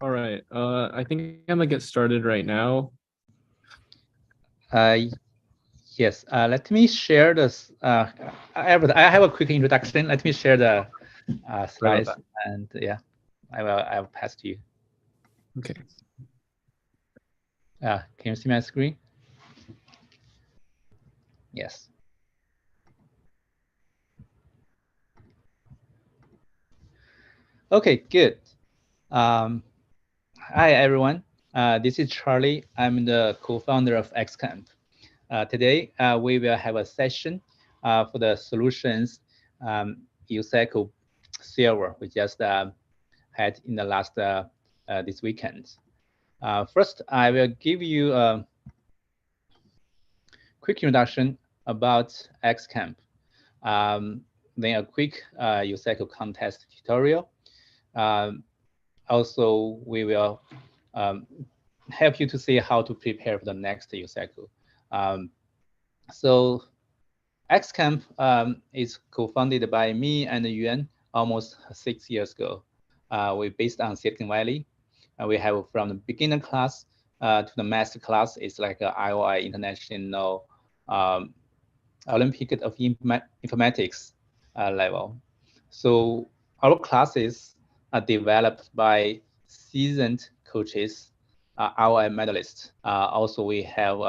All right. I think I'm gonna get started right now. Yes. Let me share this. I have a quick introduction. Let me share the Sorry about slides, that. and yeah, I will pass to you. Okay. Can you see my screen? Yes. Okay, good. Hi, everyone. This is Charlie. I'm the co-founder of xcamp. Today, we will have a session for the solutions USACO Silver we just had in the last this weekend. First, I will give you a quick introduction about xcamp. Then a quick USACO contest tutorial. Um, Also, we will help you to see how to prepare for the next USACO. Um, so xcamp is co-founded by me and Yuan almost 6 years ago. We're based on Silicon Valley. We have from the beginner class to the master class. It's like a IOI International Olympic of Informatics level. So our classes are developed by seasoned coaches, our medalists. Also, we have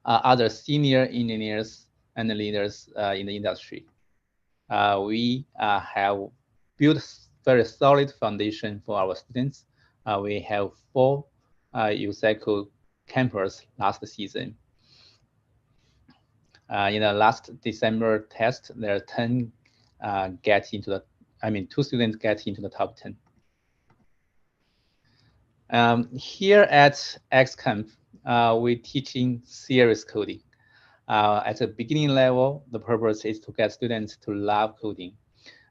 other senior engineers and leaders in the industry. We have built very solid foundation for our students. We have 4 USACO campers last season. In the last December test, there are 10 get into the, 2 students get into the top 10. Here at xcamp, we're teaching serious coding. At the beginning level, the purpose is to get students to love coding.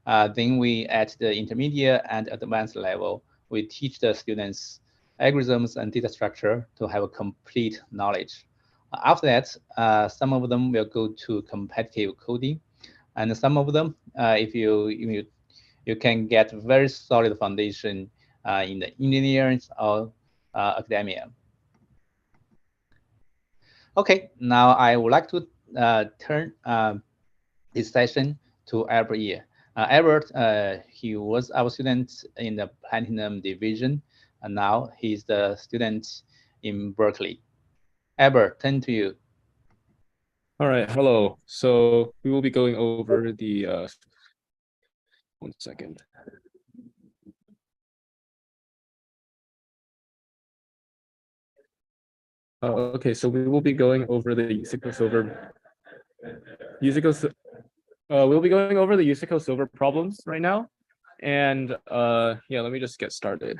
Then we, at the intermediate and advanced level, we teach the students algorithms and data structure to have a complete knowledge. After that, some of them will go to competitive coding, and some of them, if you can get very solid foundation in the engineering or academia. Okay, now I would like to turn this session to Albert. Albert, he was our student in the Platinum Division, and now he's the student in Berkeley. Albert, turn to you. All right. Hello. So we will be going over the 1 second. Okay, so we will be going over the USACO Silver. We'll be going over the USACO Silver problems right now, and yeah, let me just get started.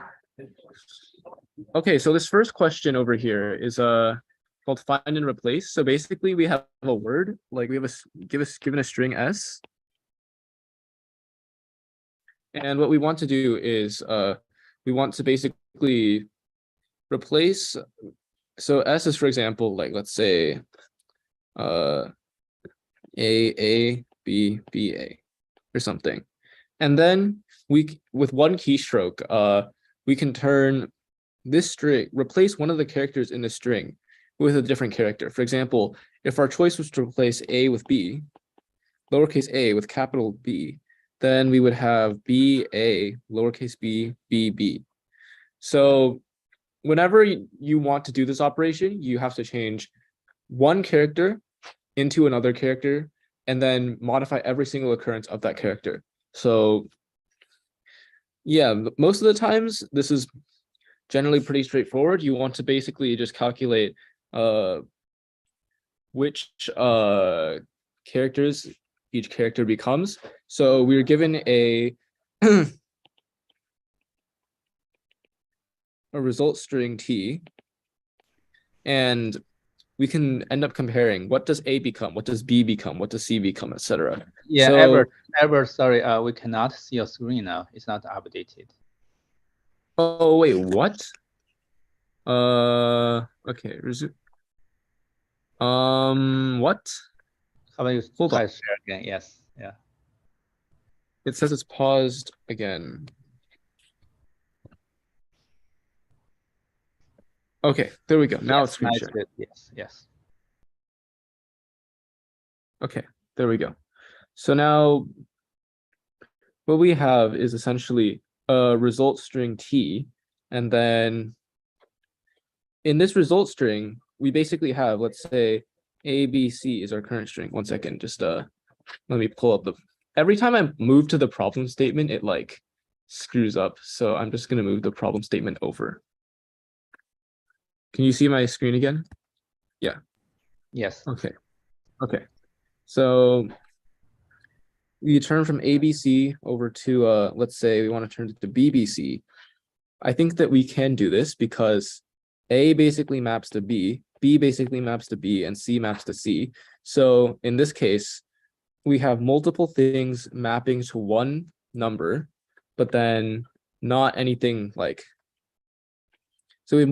Okay, so this first question over here is called find and replace. So basically, we have a word, like we have given a string s, and what we want to do is we want to basically replace. So s is, for example, like let's say a b b a or something, and then we with one keystroke we can turn this string, replace one of the characters in the string with a different character. For example, if our choice was to replace a with b, lowercase a with capital B, then we would have b a, lowercase b, b b. So whenever you want to do this operation, you have to change one character into another character and then modify every single occurrence of that character. So yeah, most of the times this is generally pretty straightforward. You want to basically just calculate which characters each character becomes. So we're given a a result string t, and we can end up comparing what does A become, what does B become, what does C become, etc. Yeah, So Albert, sorry, we cannot see your screen now. It's not updated. oh wait, what? Okay, what? How about you Hold on. try to share again? Yes, It says it's paused again. Okay, there we go. Now Yes, it's screen now sharing. good. Yes, yes. Okay, there we go. So now what we have is essentially a result string T, and then in this result string, we basically have, let's say, ABC is our current string. One second, just let me pull up the. Every time I move to the problem statement, it like screws up. So I'm just gonna move the problem statement over. Can you see my screen again? Yeah. Yes. Okay. Okay. So you turn from ABC over to let's say we want to turn it to BBC. I think that we can do this because A basically maps to B basically maps to B, and C maps to C. So in this case, we have multiple things mapping to one number, but then not anything like. So we have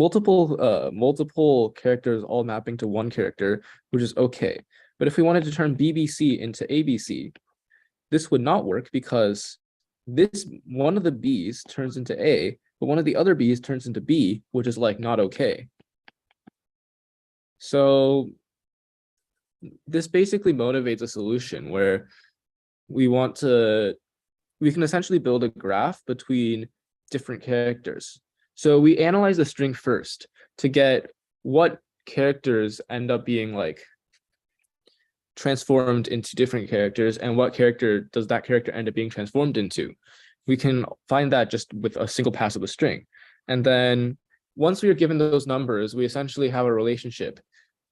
multiple characters all mapping to one character, which is okay. But if we wanted to turn BBC into ABC, this would not work because this one of the B's turns into A, but one of the other B's turns into B, which is like not okay. So this basically motivates a solution where we can essentially build a graph between different characters. So we analyze the string first to get what characters end up being like transformed into different characters and what character does that character end up being transformed into. We can find that just with a single pass of a string. And then once we are given those numbers, we essentially have a relationship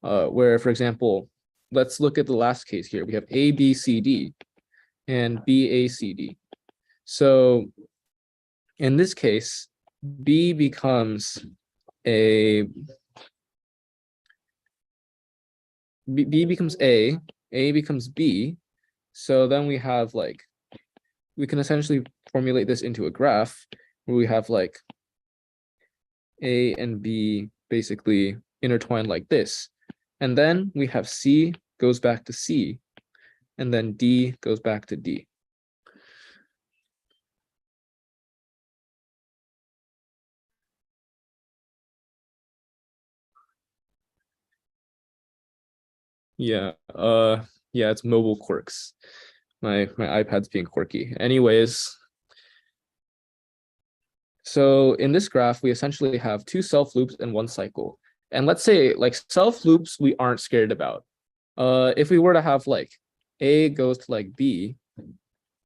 where, for example, let's look at the last case here. We have A, B, C, D and B, A, C, D. So in this case, B becomes A, B becomes A becomes B. So then we have like, we can essentially formulate this into a graph where we have like A and B basically intertwined like this. And then we have C goes back to C, and then D goes back to D. Yeah, yeah, it's mobile quirks. My iPad's being quirky. Anyways, so in this graph, we essentially have two self loops and one cycle. And let's say like self loops we aren't scared about. If we were to have like A goes to like B, and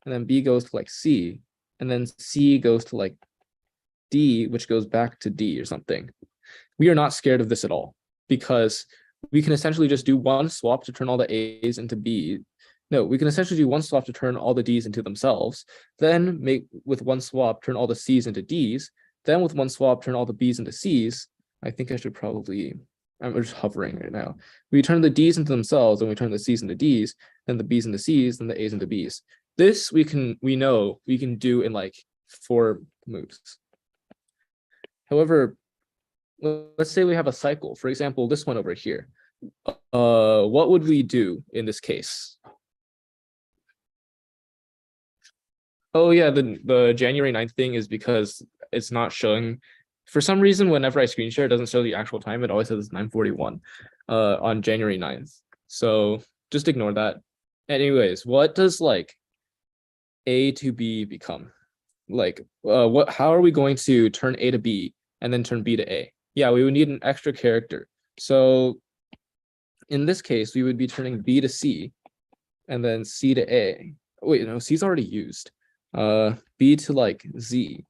then B goes to like C, and then C goes to like D, which goes back to D or something. We are not scared of this at all because we can essentially just do one swap to turn all the A's into B. No, we can essentially do one swap to turn all the D's into themselves, then make with one swap, turn all the C's into D's, then with one swap, turn all the B's into C's. I think I should probably, I'm just hovering right now. We turn the D's into themselves, and we turn the C's into D's, then the B's into C's, then the A's into B's. This we know we can do in like 4 moves. However, let's say we have a cycle, for example, this one over here. What would we do in this case? Oh yeah, the January 9th thing is because it's not showing. For some reason, whenever I screen share, it doesn't show the actual time. It always says 9:41 on January 9th. So just ignore that. Anyways, what does like A to B become? Like how are we going to turn A to B and then turn B to A? Yeah, we would need an extra character. So in this case, we would be turning B to C and then C to A. Wait, no, C's already used. B to like Z.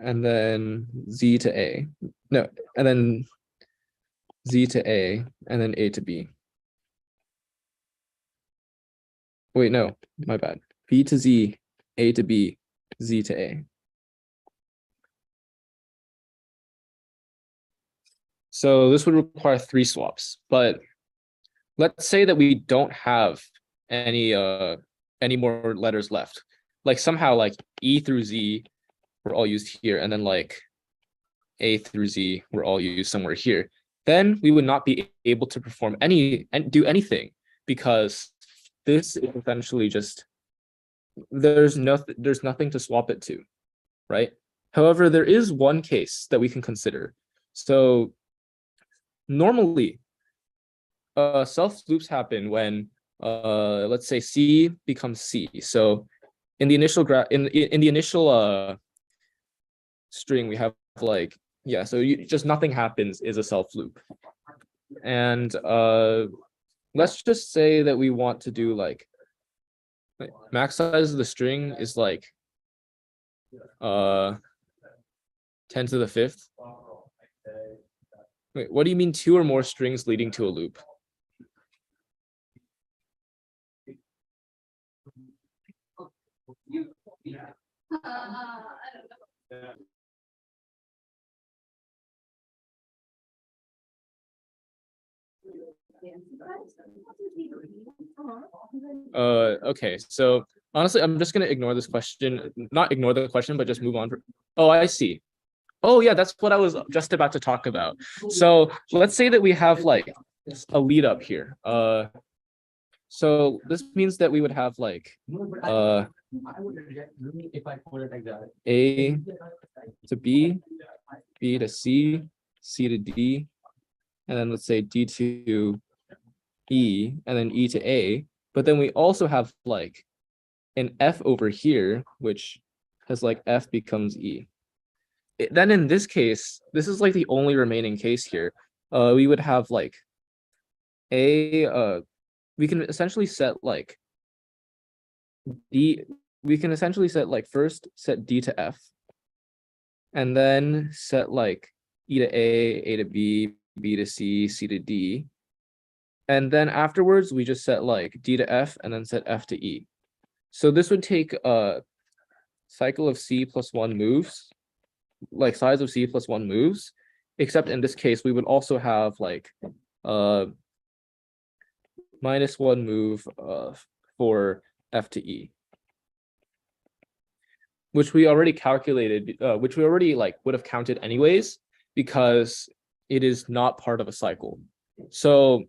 And then Z to A. No, and then Z to A, and then A to B. Wait, no, my bad. B to Z, A to B, Z to A. So this would require 3 swaps, but let's say that we don't have any more letters left. Like somehow like E through Z were all used here, and then like A through Z were all used somewhere here. Then we would not be able to perform and do anything because this is essentially just there's nothing to swap it to, right? However, there is one case that we can consider. So normally, self loops happen when let's say C becomes C. So in the initial in the initial string, we have like, yeah, so just nothing happens is a self loop. And let's just say that we want to do like max size of the string is like 10 to the 5th. Wait, what do you mean 2 or more strings leading to a loop? Okay, so honestly, I'm just gonna ignore this question, not ignore the question, but just move on. Oh, I see. Oh yeah, that's what I was just about to talk about. So let's say that we have like a lead up here. So this means that we would have like A to B, B to C, C to D, and then let's say D to E, and then E to A. But then we also have like an F over here, which has like F becomes E. Then in this case, this is like the only remaining case here. We would have like we can essentially set like D, we can essentially set like first set D to F, and then set like E to A to B, B to C, C to D. And then afterwards, we just set like D to F and then set F to E. So this would take a cycle of C plus 1 moves, like size of C plus 1 moves, except in this case, we would also have like -1 move for F to E, which we already calculated, which we already like would have counted anyways, because it is not part of a cycle. So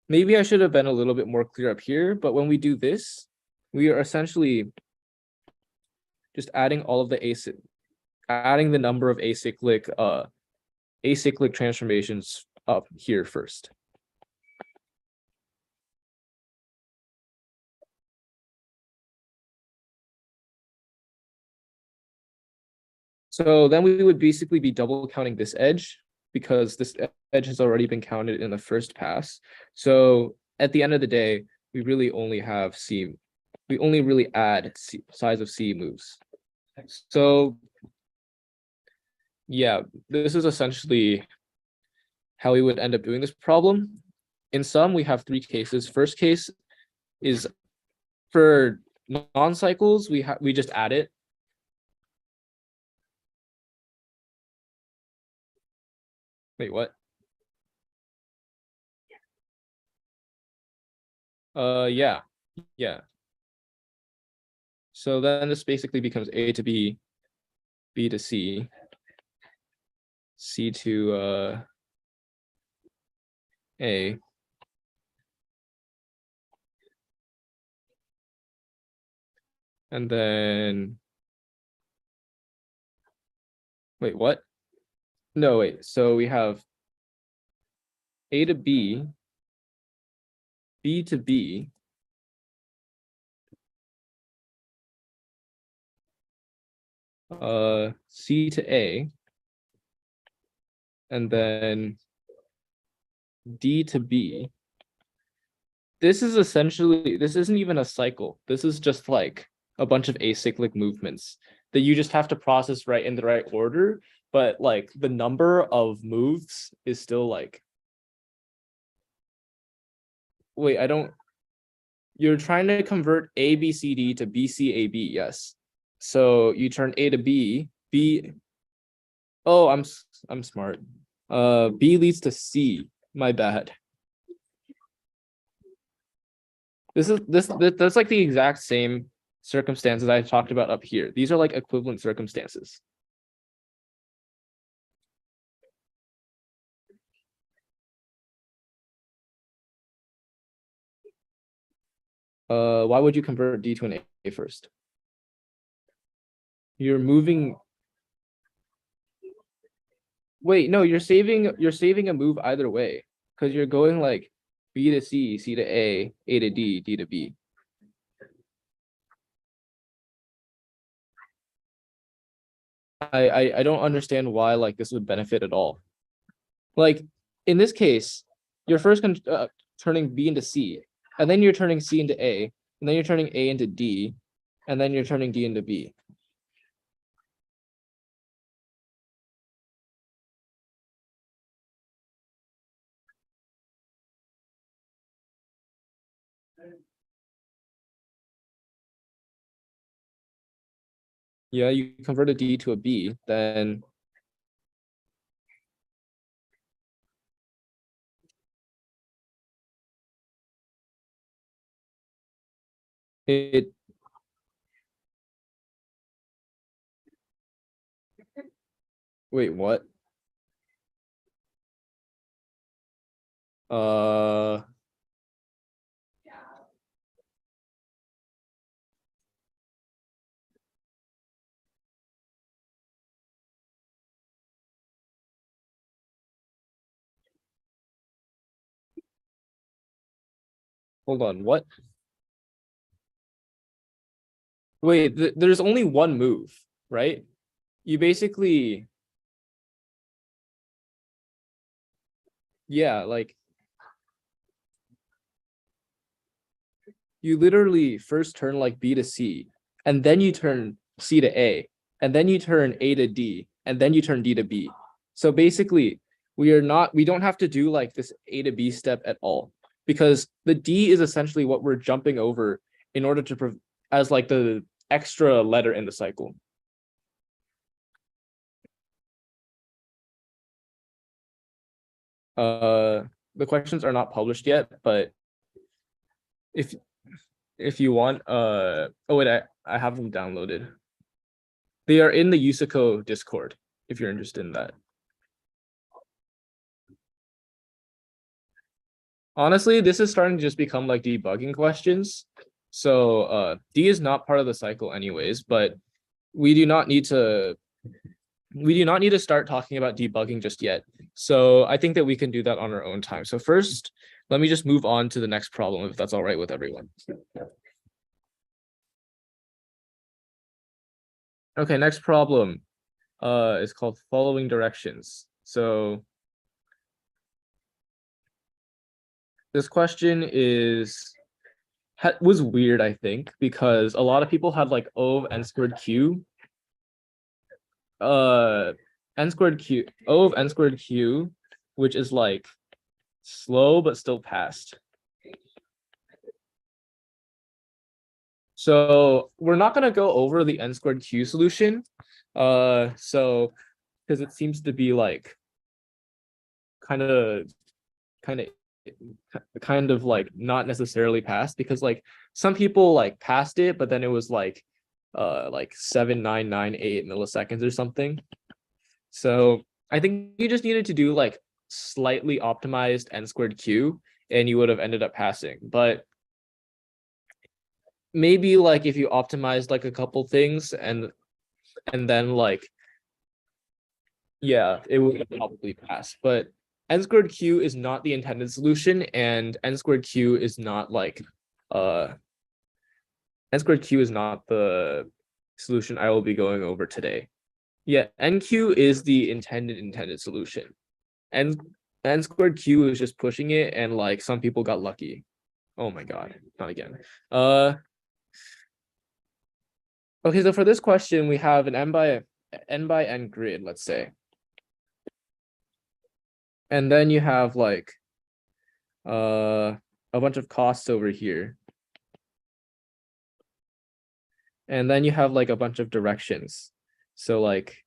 maybe I should have been a little bit more clear up here, but when we do this, we are essentially just adding all of the adding the number of acyclic transformations up here first. So then we would basically be double counting this edge because this edge has already been counted in the first pass. So at the end of the day, we really only have C, we only really add C, size of C moves. So yeah, this is essentially how we would end up doing this problem. In sum, we have 3 cases. First case is for non-cycles, we just add it. Wait, what? Yeah. So then this basically becomes A to B, B to C, C to A. And then wait, what? No, wait. So we have A to B, B to B, C to A, and then D to B. This is essentially, this isn't even a cycle. This is just like a bunch of acyclic movements that you just have to process right in the right order. But like the number of moves is still like, wait, I don't, you're trying to convert A, B, C, D to B, C, A, B, yes. So you turn A to B, B, oh, I'm smart. B leads to C, my bad. That's like the exact same circumstances I talked about up here. These are like equivalent circumstances. Why would you convert D to an A first? You're moving. Wait, no, you're saving a move either way because you're going like B to C, C to A to D, D to B. I don't understand why like this would benefit at all. Like in this case, you're first turning B into C, and then you're turning C into A, and then you're turning A into D, and then you're turning D into B. Yeah, you convert a D to a B, then it wait, what? Uh hold on, what? Wait, there's only one move, right? You basically, yeah, like you literally first turn like B to C, and then you turn C to A, and then you turn A to D, and then you turn D to B. So basically, we don't have to do like this A to B step at all because the D is essentially what we're jumping over in order to as like the extra letter in the cycle. The questions are not published yet, but if if you want, oh wait, I have them downloaded. They are in the USACO Discord if you're interested in that. Honestly, this is starting to just become like debugging questions. So D is not part of the cycle anyways, but we do not need to start talking about debugging just yet. So I think that we can do that on our own time. So first, let me just move on to the next problem if that's all right with everyone. Okay, next problem is called following directions. So this question was weird, I think, because a lot of people had like O of n squared q. N squared q, O of n squared q, which is like slow but still passed. So we're not gonna go over the n squared q solution. So because it seems to be like kind of kind of kind of like not necessarily passed because like some people like passed it, but then it was like 7.998 milliseconds or something. So I think you just needed to do like slightly optimized n squared q and you would have ended up passing. But maybe like if you optimized like a couple things and then like yeah, it would probably pass. But n squared q is not the intended solution, and n squared q is not like n squared q is not the solution I will be going over today. Yeah, nq is the intended solution. n n squared q is just pushing it, and like some people got lucky. Oh my god, not again. Okay, so for this question, we have an n by n grid, let's say. And then you have like a bunch of costs over here. And then you have like a bunch of directions. So like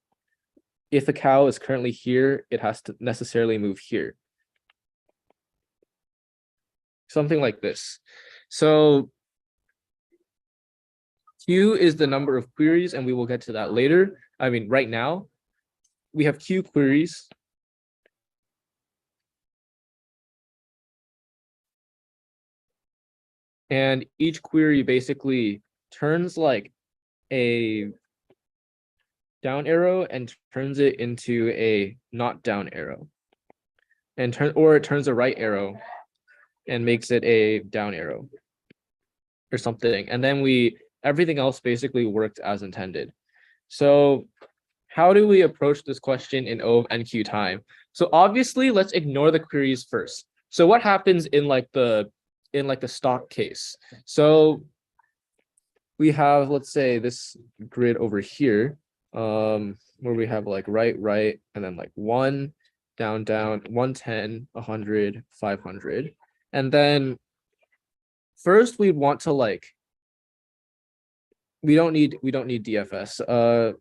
if the cow is currently here, it has to necessarily move here. Something like this. So Q is the number of queries, and we will get to that later. I mean, right now, we have Q queries. And each query basically turns like a down arrow and turns it into a not down arrow. Or it turns a right arrow and makes it a down arrow or something. And then everything else basically worked as intended. So how do we approach this question in O of NQ time? So obviously, let's ignore the queries first. So what happens in like the stock case? So we have, let's say, this grid over here, where we have like right, and then like 1, down, 110, 100, 500. And then first we'd want to like, we don't need DFS.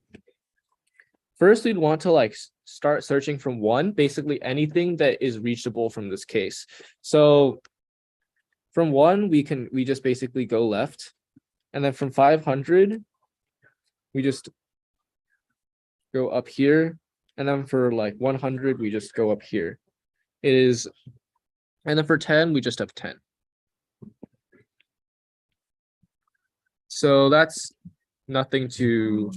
First, we'd want to like start searching from 1, basically anything that is reachable from this case. So from 1, we just basically go left. And then from 500, we just go up here. And then for like 100, we just go up here. And then for 10, we just have 10. So that's nothing to.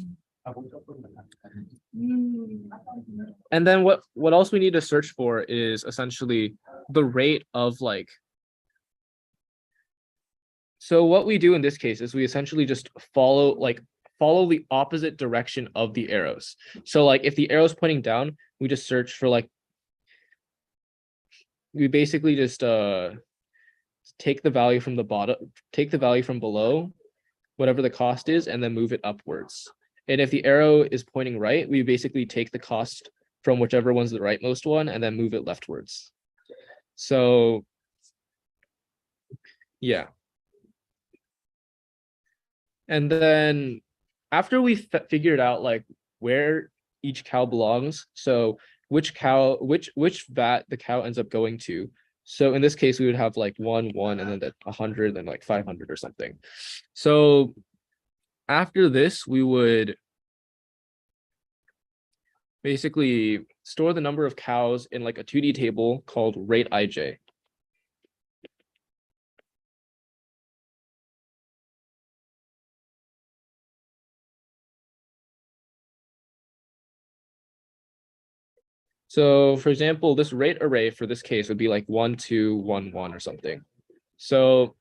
And then what else we need to search for is essentially the rate of like. So what we do in this case is we essentially just follow the opposite direction of the arrows. So like if the arrow is pointing down, we just search for like, we basically just take the value from the bottom, take the value from below, whatever the cost is, and then move it upwards. And if the arrow is pointing right, we basically take the cost from whichever one's the rightmost one and then move it leftwards. So yeah. And then after we figured out like where each cow belongs, so which vat the cow ends up going to. So in this case, we would have like 1, and then 100, then like 500 or something. So after this, we would basically store the number of cows in like a 2D table called rate IJ. So for example, this rate array for this case would be like 1, 2, 1, 1 or something. So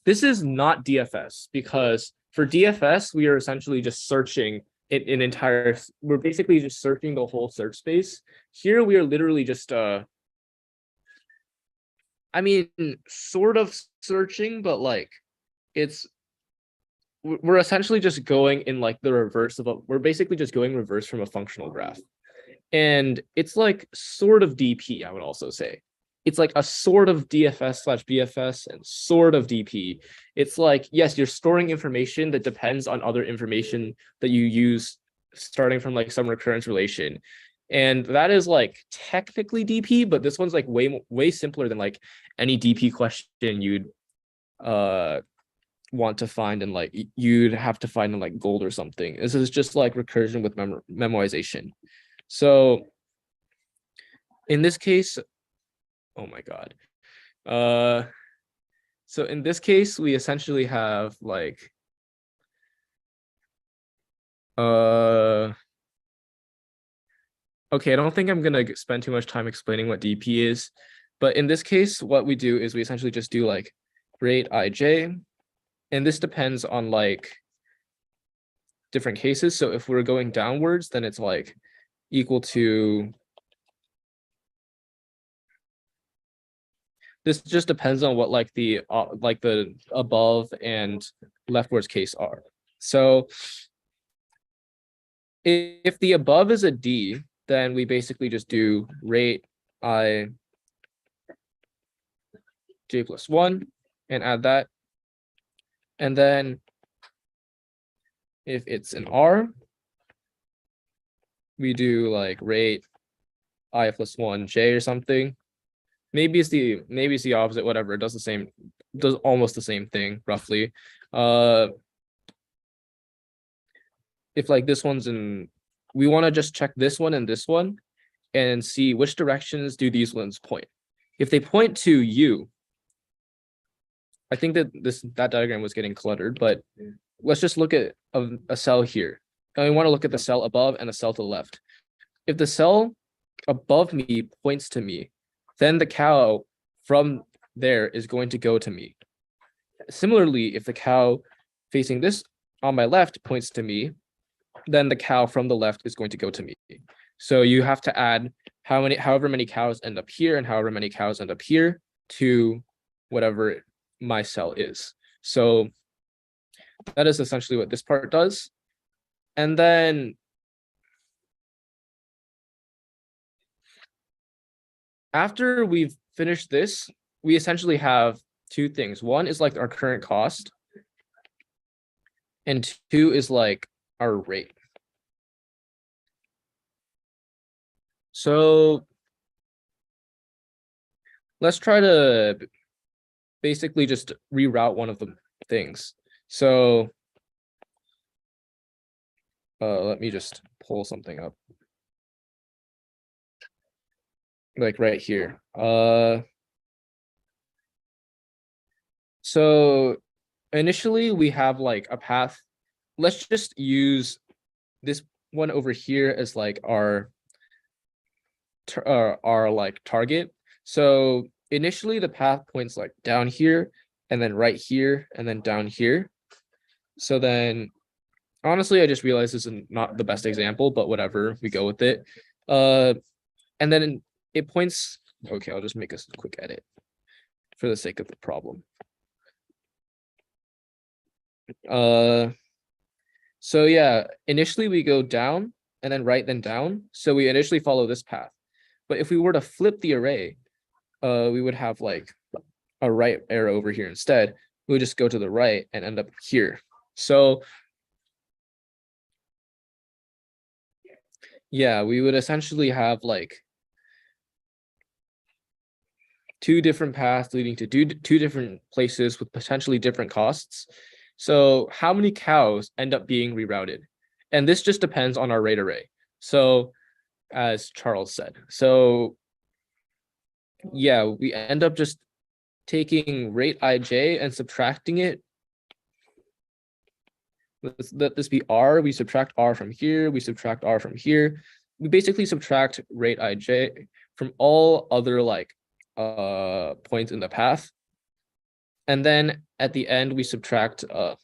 this is not DFS because for DFS, we are essentially just searching we're basically just searching the whole search space. Here we are literally just, I mean, sort of searching, but like we're essentially just going in like the reverse we're basically just going reverse from a functional graph. And it's like sort of DP, I would also say. It's like a sort of DFS/BFS and sort of DP. It's like, yes, you're storing information that depends on other information that you use starting from like some recurrence relation. And that is like technically DP, but this one's like way simpler than like any DP question you'd want to find, and like you'd have to find in like gold or something. This is just like recursion with memoization. So in this case, oh my God. So in this case, we essentially have like, okay, I don't think I'm gonna spend too much time explaining what DP is, but in this case, what we do is we essentially just do like rate IJ, and this depends on like different cases. So if we're going downwards, then it's like equal to, this just depends on what like the above and leftwards case are. So if the above is a D, then we basically just do rate I J plus 1 and add that. And then if it's an R, we do like rate I plus 1 J or something. Maybe it's the opposite, whatever. It does almost the same thing, roughly. If like this one's we want to just check this one and this one and see which directions do these ones point. If they point to U, I think that that diagram was getting cluttered, but let's just look at a cell here. And we want to look at the cell above and the cell to the left. If the cell above me points to me, then the cow from there is going to go to me. Similarly, if the cow facing this on my left points to me, then the cow from the left is going to go to me. So you have to add however many cows end up here and however many cows end up here to whatever my cell is. So that is essentially what this part does. And then after we've finished this, we essentially have two things. One is like our current cost, and two is like our rate. So let's try to basically just reroute one of the things. So let me just pull something up. Like right here. So initially we have like a path. Let's just use this one over here as like our like target. So initially the path points like down here and then right here and then down here. So then honestly, I just realized this is not the best example, but whatever, we go with it. And then it points, okay, I'll just make a quick edit for the sake of the problem. So yeah, initially we go down and then right, then down. So we initially follow this path. But if we were to flip the array, we would have like a right arrow over here instead. We would just go to the right and end up here. So yeah, we would essentially have like two different paths leading to two different places with potentially different costs. So how many cows end up being rerouted? And this just depends on our rate array. So as Charles said, so yeah, we end up just taking rate ij and subtracting it. Let this be r. We subtract r from here. We subtract r from here. We basically subtract rate ij from all other like points in the path. And then at the end, we subtract but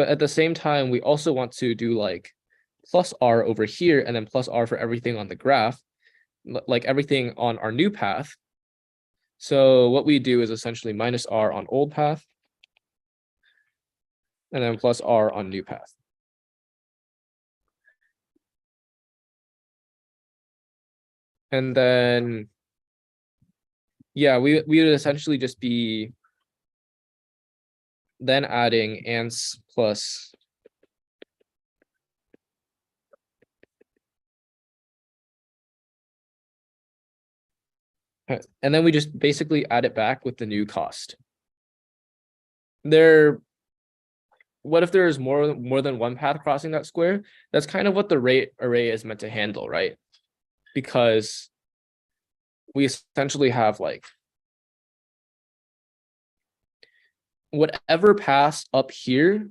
at the same time, we also want to do like plus r over here and then plus r for everything on the graph, like everything on our new path. So what we do is essentially minus r on old path and then plus r on new path. And then, yeah, we would essentially just be then adding ants plus and then we just basically add it back with the new cost. What if there's more than one path crossing that square? That's kind of what the rate array is meant to handle, right? Because we essentially have like whatever paths up here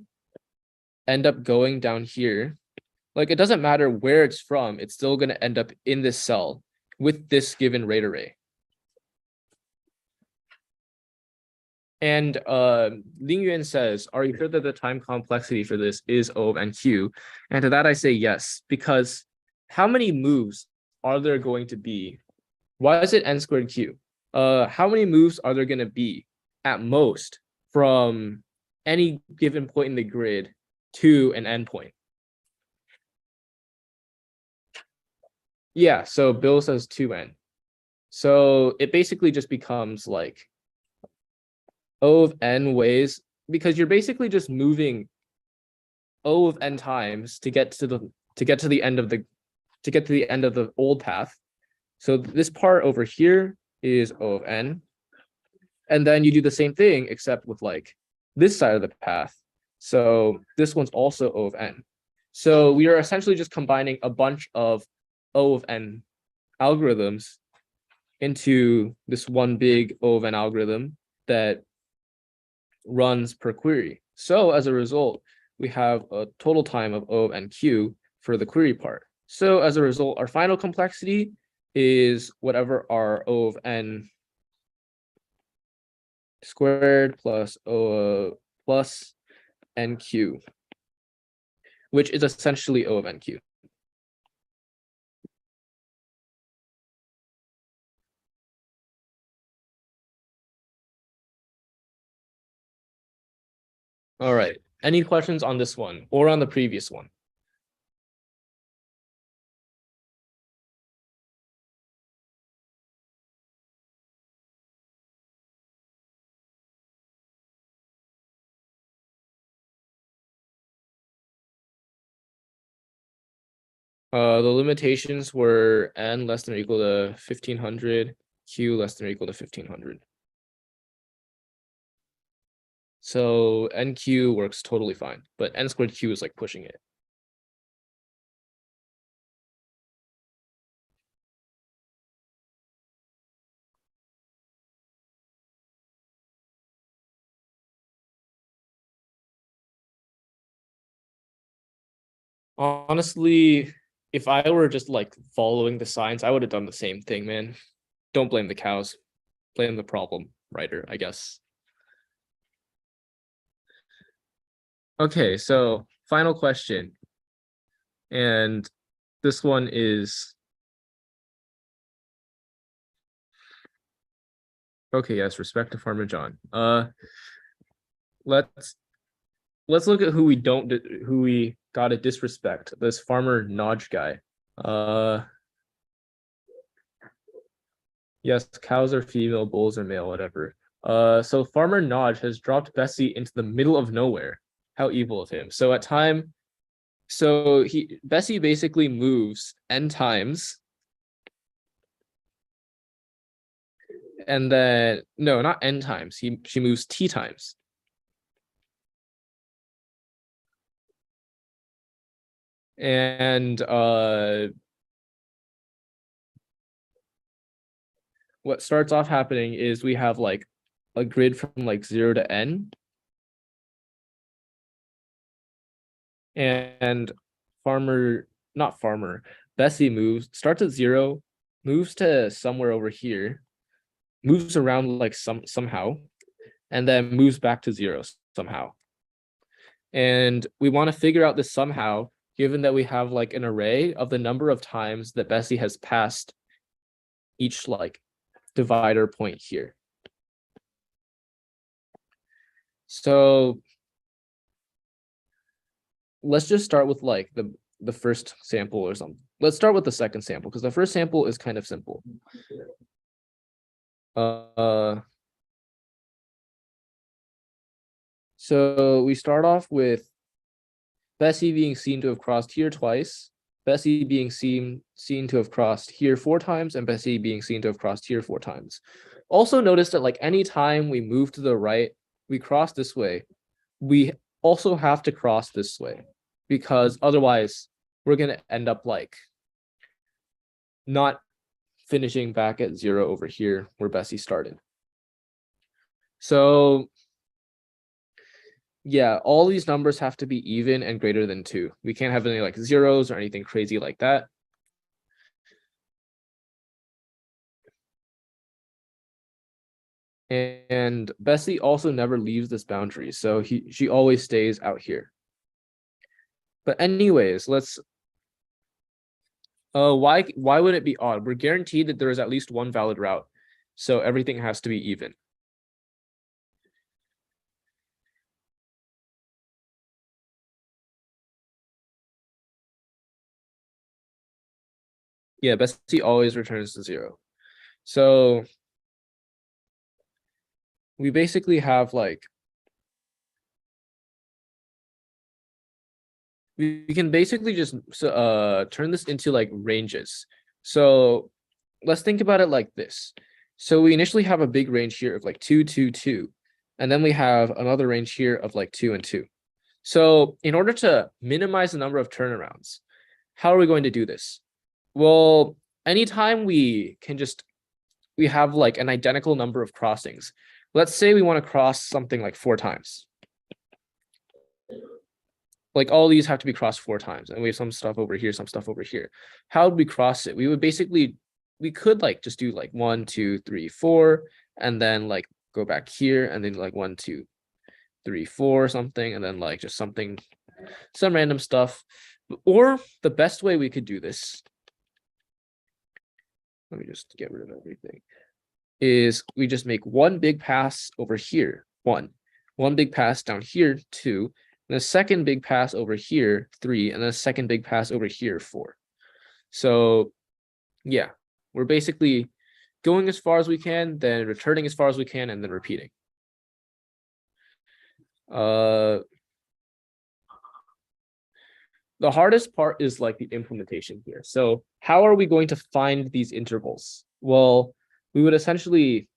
end up going down here. Like it doesn't matter where it's from, it's still going to end up in this cell with this given rate array. And Ling Yuan says, are you sure that the time complexity for this is O of NQ? And to that I say yes, because how many moves are there going to be? Why is it N squared Q? How many moves are there going to be at most from any given point in the grid to an endpoint? Yeah, so Bill says 2n. So it basically just becomes like O of n ways, because you're basically just moving O of n times to get to the end of the old path. So this part over here is O of n. And then you do the same thing, except with like this side of the path. So this one's also O of n. So we are essentially just combining a bunch of O of n algorithms into this one big O of n algorithm that runs per query. So as a result, we have a total time of O of nq for the query part. So as a result, our final complexity is whatever our O of n squared plus O plus nq, which is essentially O of nq. All right. Any questions on this one or on the previous one? The limitations were n less than or equal to 1500, q less than or equal to 1500. So nq works totally fine, but n squared q is like pushing it. Honestly, if I were just like following the signs, I would have done the same thing, man. Don't blame the cows, blame the problem writer, I guess. Okay, so final question. And this one is okay, yes, respect to Farmer John. Let's look at who we gotta disrespect. This Farmer Nodge guy. Yes, cows are female, bulls are male, whatever. So Farmer Nodge has dropped Bessie into the middle of nowhere. How evil of him. So Bessie basically moves n times. And then no, not n times. She moves t times. And what starts off happening is we have like a grid from like 0 to n. And Bessie starts at 0, moves to somewhere over here, moves around like somehow, and then moves back to 0 somehow. And we want to figure out this somehow, given that we have like an array of the number of times that Bessie has passed each like divider point here. So let's just start with like the first sample or something. Let's start with the second sample because the first sample is kind of simple. So we start off with Bessie being seen to have crossed here twice, Bessie being seen to have crossed here 4 times, and Bessie being seen to have crossed here 4 times. Also notice that like any time we move to the right, we cross this way, we also have to cross this way, because otherwise we're going to end up like not finishing back at 0 over here where Bessie started. So yeah, all these numbers have to be even and greater than 2. We can't have any like zeros or anything crazy like that. And Bessie also never leaves this boundary, so she always stays out here. But anyways, let's why would it be odd? We're guaranteed that there is at least one valid route, so everything has to be even. Yeah, Bessie always returns to 0. So we basically have like we can basically just turn this into like ranges. So let's think about it like this. So we initially have a big range here of like 2, 2, 2, and then we have another range here of like 2 and 2. So in order to minimize the number of turnarounds, how are we going to do this? Well, anytime we can just we have like an identical number of crossings. Let's say we want to cross something like 4 times. Like all these have to be crossed 4 times, and we have some stuff over here, some stuff over here. How would we cross it? We would basically, we could like just do like 1, 2, 3, 4, and then like go back here, and then like 1, 2, 3, 4, something, and then like just something, some random stuff. Or the best way we could do this, let me just get rid of everything, is we just make one big pass over here, one big pass down here, 2, and a second big pass over here, 3, and then a second big pass over here, 4. So yeah, we're basically going as far as we can, then returning as far as we can, and then repeating. The hardest part is like the implementation here. So how are we going to find these intervals? Well, we would essentially,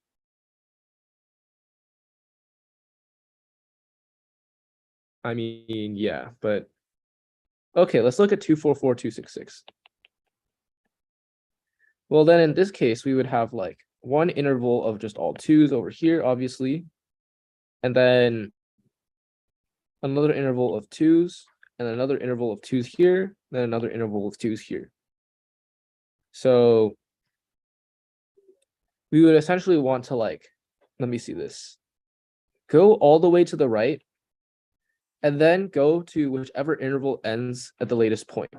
I mean, yeah, but okay, let's look at 244,266. Well, then in this case, we would have like one interval of just all 2s over here, obviously, and then another interval of 2s, and another interval of 2s here, then another interval of 2s here. So we would essentially want to like, let me see this, go all the way to the right, and then go to whichever interval ends at the latest point.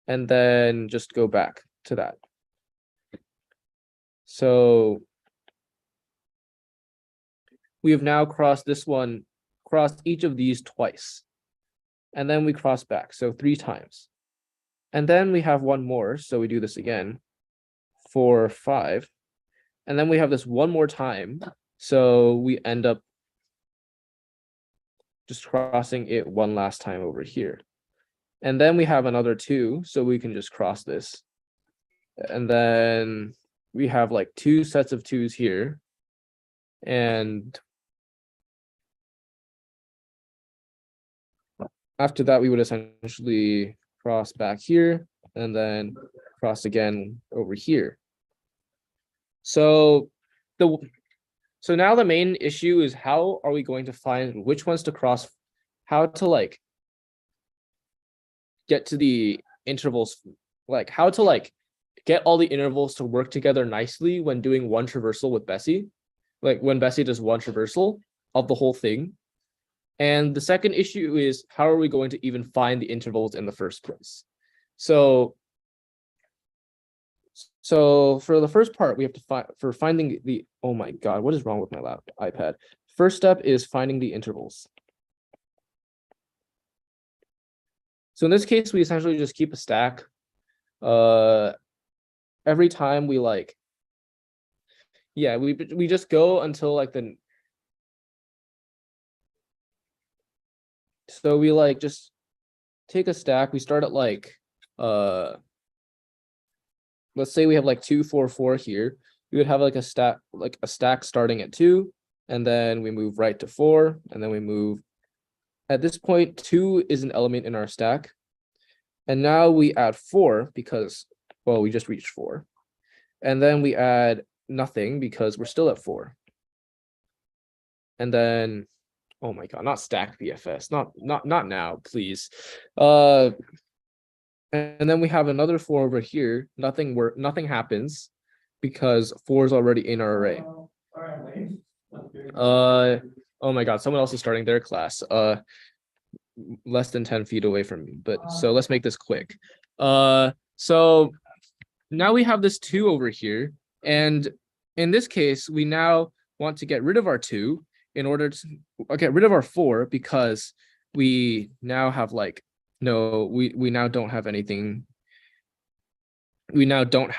And then just go back to that. So we have now crossed this one, crossed each of these twice. And then we cross back, so 3 times. And then we have one more, so we do this again, 4, 5. And then we have this one more time, so we end up just crossing it one last time over here. And then we have another 2, so we can just cross this. And then we have like 2 sets of 2s here. And after that, we would essentially cross back here and then cross again over here. So now the main issue is how are we going to find which ones to cross, how to like get to the intervals, like how to like get all the intervals to work together nicely when doing one traversal with Bessie, like when Bessie does one traversal of the whole thing. And the second issue is how are we going to even find the intervals in the first place? So for the first part, we have to find, for finding the, oh my God, what is wrong with my iPad? First step is finding the intervals. So in this case, we essentially just keep a stack. Every time we like, yeah, we just go until like the, so we like just take a stack. We start at like, let's say we have like 2, 4, 4 here. We would have like a stack starting at 2, and then we move right to 4, and then we move. At this point, 2 is an element in our stack. And now we add 4 because, well, we just reached 4. And then we add nothing because we're still at 4. And then, oh my God, not stack BFS, not now, please. And then we have another 4 over here. Nothing happens because 4 is already in our array. Oh my God, someone else is starting their class. Less than 10 feet away from me, but so let's make this quick. So now we have this 2 over here, and in this case, we now want to get rid of our 2 in order to get rid of our 4 because we now have like, no, we now don't have anything. We don't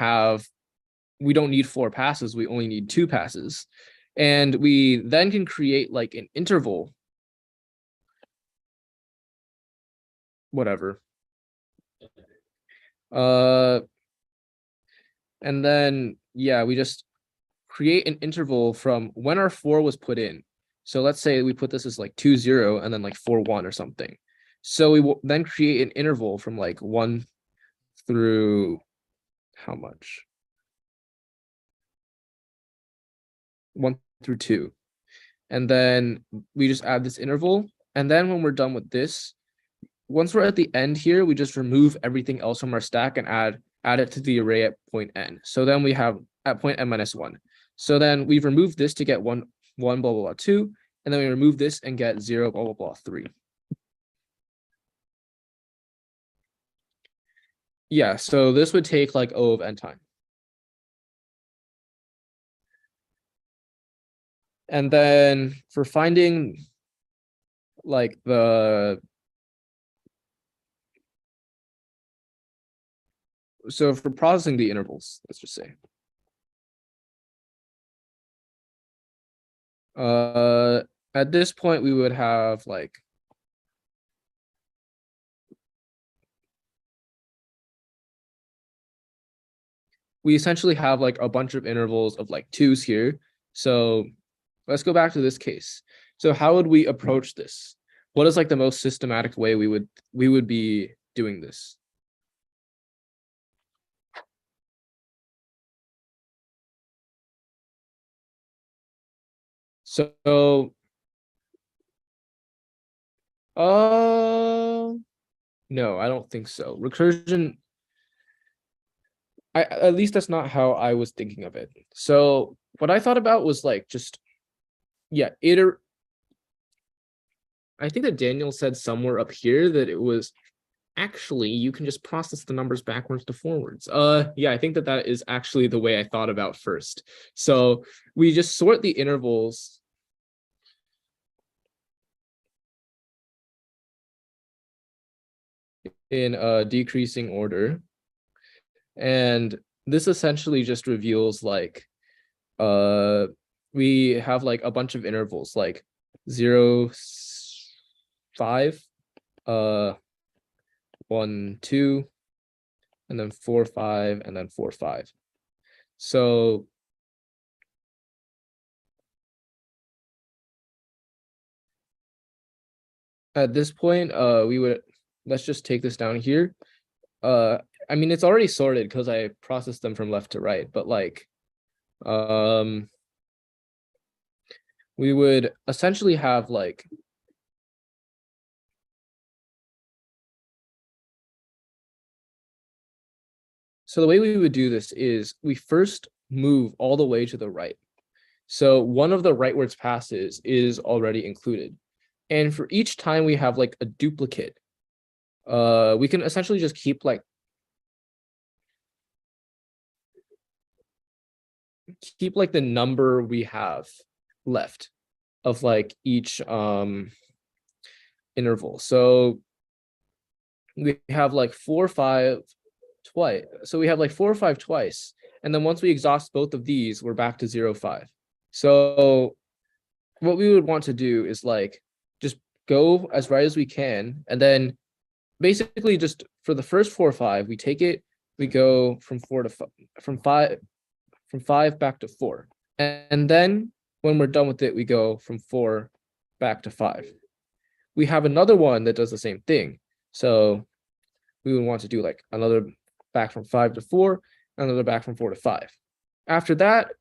need 4 passes. We only need 2 passes. And we then can create like an interval, whatever. And then, yeah, we just create an interval from when our 4 was put in. So let's say we put this as like 2, 0, and then like 4, 1 or something. So we will then create an interval from like 1 through how much? 1 through 2. And then we just add this interval. And then when we're done with this, once we're at the end here, we just remove everything else from our stack and add it to the array at point n. So then we have at point n minus 1. So then we've removed this to get 1, blah, blah, blah, 2. And then we remove this and get 0, blah, blah, blah, 3. Yeah, so this would take like O of n time. And then for finding like so for processing the intervals, let's just say. At this point, we would have like we essentially have like a bunch of intervals of like 2s here. So let's go back to this case. So how would we approach this? What is like the most systematic way we would be doing this? So no, I don't think so. Recursion, at least that's not how I was thinking of it. So what I thought about was like just, yeah, I think that Daniel said somewhere up here that it was actually you can just process the numbers backwards to forwards. Yeah, I think that is actually the way I thought about first. So we just sort the intervals in a decreasing order. And this essentially just reveals like we have like a bunch of intervals like 0, 5, 1, 2, and then 4, 5, and then 4, 5. So at this point, let's just take this down here. I mean, it's already sorted because I processed them from left to right, but like, we would essentially have like, so the way we would do this is we first move all the way to the right. So one of the rightwards passes is already included. And for each time we have like a duplicate, we can essentially just keep like the number we have left of like each interval. So we have like 4, 5 twice. So we have like 4 or 5 twice. And then once we exhaust both of these, we're back to 0, 5. So what we would want to do is like just go as right as we can. And then basically just for the first 4 or 5, we take it, we go from 4 to 5, from 5 back to 4. And then when we're done with it, we go from 4 back to 5. We have another one that does the same thing. So we would want to do like another back from 5 to 4, another back from 4 to 5. After that,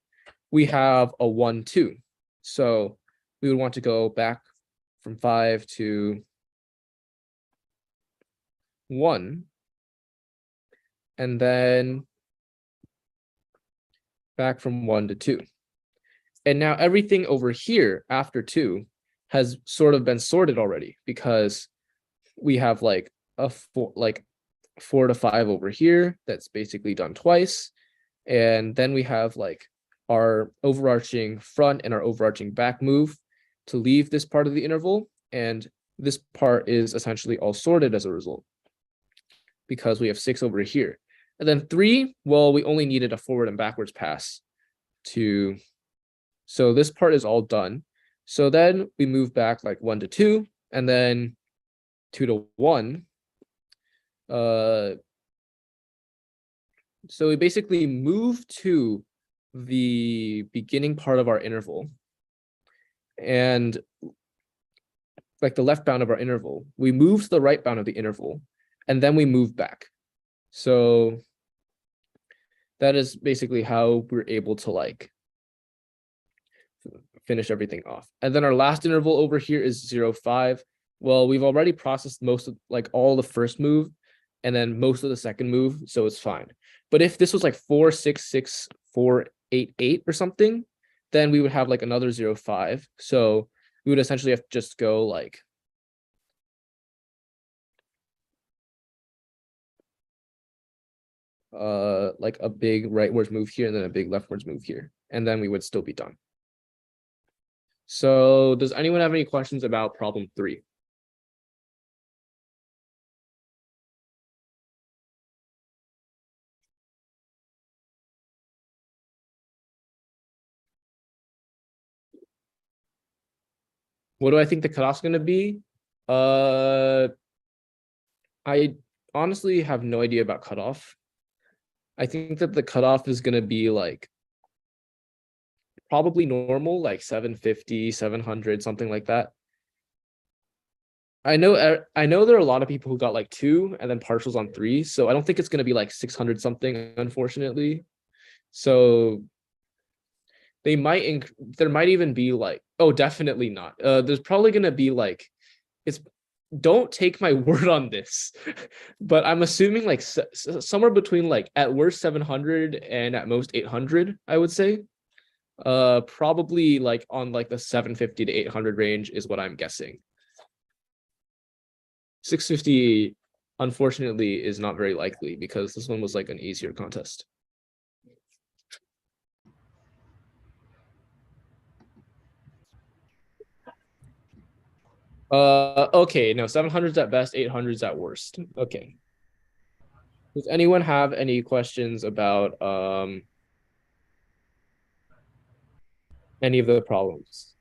we have a 1, 2. So we would want to go back from 5 to 1, and then back from 1 to 2. And now everything over here after 2 has sort of been sorted already because we have like a 4 to 5 over here that's basically done twice. And then we have like our overarching front and our overarching back move to leave this part of the interval. And this part is essentially all sorted as a result because we have 6 over here. And then 3, well, we only needed a forward and backwards pass to, so this part is all done. So then we move back like 1 to 2, and then 2 to 1. So we basically move to the beginning part of our interval and like the left bound of our interval, we move to the right bound of the interval, and then we move back. So that is basically how we're able to like finish everything off. And then our last interval over here is 0.5. Well, we've already processed most of like all the first move and then most of the second move, so it's fine. But if this was like 4, 6, 6, 4, 8, 8 or something, then we would have like another 0.5. So we would essentially have to just go like a big rightwards move here and then a big leftwards move here, and then we would still be done. So does anyone have any questions about problem 3? What do I think the cutoff's going to be? I honestly have no idea about cutoff. I think that the cutoff is going to be like probably normal, like 750, 700, something like that. I know there are a lot of people who got like 2 and then partials on 3, so I don't think it's going to be like 600 something, unfortunately. So they might there might even be like, oh, definitely not. There's probably going to be like, it's, don't take my word on this, but I'm assuming like somewhere between like at worst 700 and at most 800, I would say. Probably like on like the 750 to 800 range is what I'm guessing. 650, unfortunately, is not very likely because this one was like an easier contest. Okay, no, 700's at best, 800's at worst. Okay. Does anyone have any questions about any of the problems?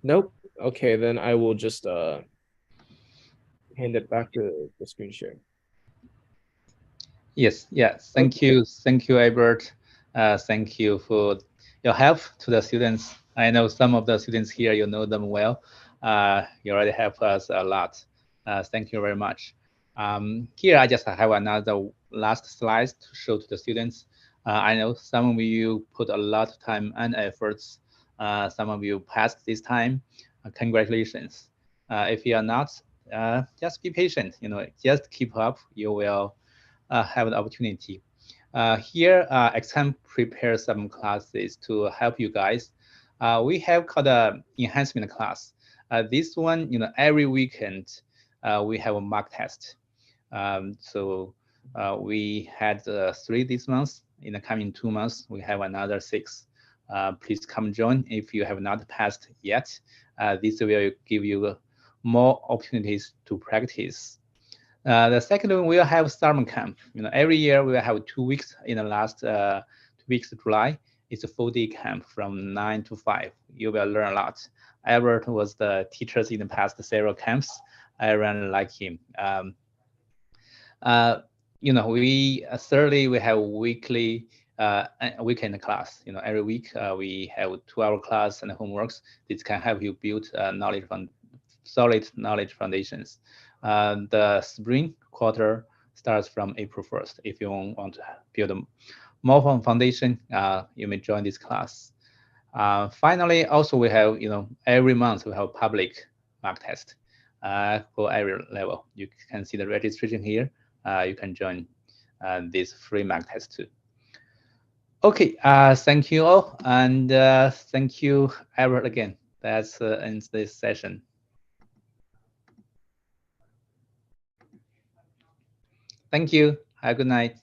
Nope. Okay, then I will just hand it back to the screen share. Yes, thank you, Albert. Thank you for your help to the students. I know some of the students here, you know them well. You already helped us a lot. Thank you very much. Here, I just have another last slide to show to the students. I know some of you put a lot of time and efforts. Some of you passed this time. Congratulations. If you are not, just be patient. Just keep up. You will have the opportunity. Here, xcamp prepares some classes to help you guys. We have called an enhancement class. This one, every weekend, we have a mock test. So we had 3 this month. In the coming 2 months, we have another 6. Please come join if you have not passed yet. This will give you more opportunities to practice. The second one, we'll have summer camp. Every year we will have 2 weeks. In the last 2 weeks of July, it's a full-day camp from 9 to 5. You will learn a lot. Albert was the teachers in the past several camps. I really like him. We certainly we have weekly weekend class. Every week we have 2-hour class and homeworks. This can help you build knowledge from solid knowledge foundations. The spring quarter starts from April 1st. If you want to build more foundation, you may join this class. Finally, also we have, every month we have public mock test for every level. You can see the registration here. You can join this free mock test too. Okay, thank you all, and thank you, Albert, again. That ends this session. Thank you. Have a good night.